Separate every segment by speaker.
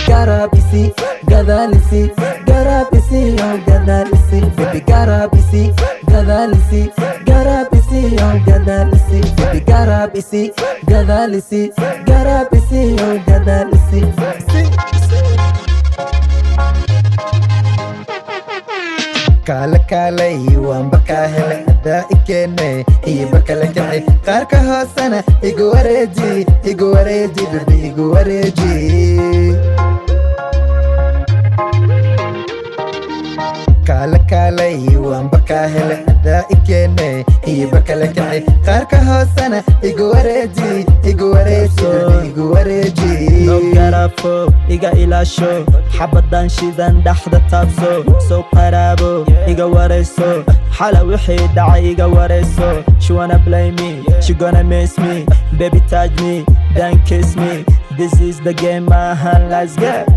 Speaker 1: garabisi gadalisi garabisi oh gadalisi baby garabisi gadalisi garabisi oh gadalisi baby garabisi gadalisi garabisi oh gadalisi kala kalay waan bakahele hada ikene iyo bakala jacay qaarka hoosana igu wareeji baby igu wareeji kala kalay waan bakahele hada ikene iyo bakala jacay qaarka hoosana igu wareeji baby igu wareeji
Speaker 2: no garafo iga ilaasho xabadan shidan dhaxda taabso soo qaraabo iga wareyso xala wixii dhacay iga wareyso she wanna blame me she gonna miss me baby touch me then kiss me this is the game let's get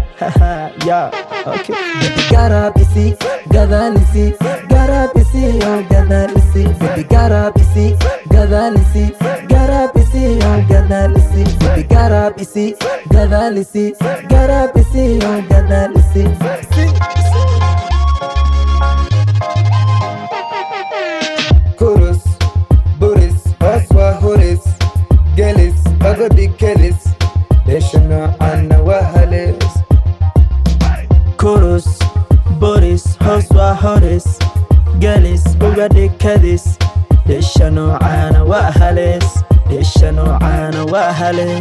Speaker 2: yeah okay
Speaker 1: baby garabisi gadalisi garabisi oh gadalisi baby garabisi gadalisi garabisi oh gadalisi baby garabisi gadalisi garabisi oh gadalisi
Speaker 3: Kurus, Buris, Oswa Huris, Gelis, Agodi Kelis, Deshana Anna Wahalis.
Speaker 2: Kurus, Boris, Hoswa Horis, Gelis, Bugadi Kedis, Deshano Ana Wahalis, Deshano Ana Wahalis.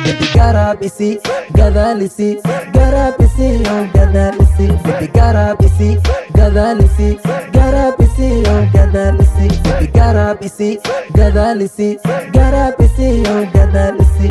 Speaker 1: baby garabisi gadalisi garabisi oh gadalisi baby garabisi gadalisi garabisi oh gadalisi baby garabisi gadalisi garabisi oh gadalisi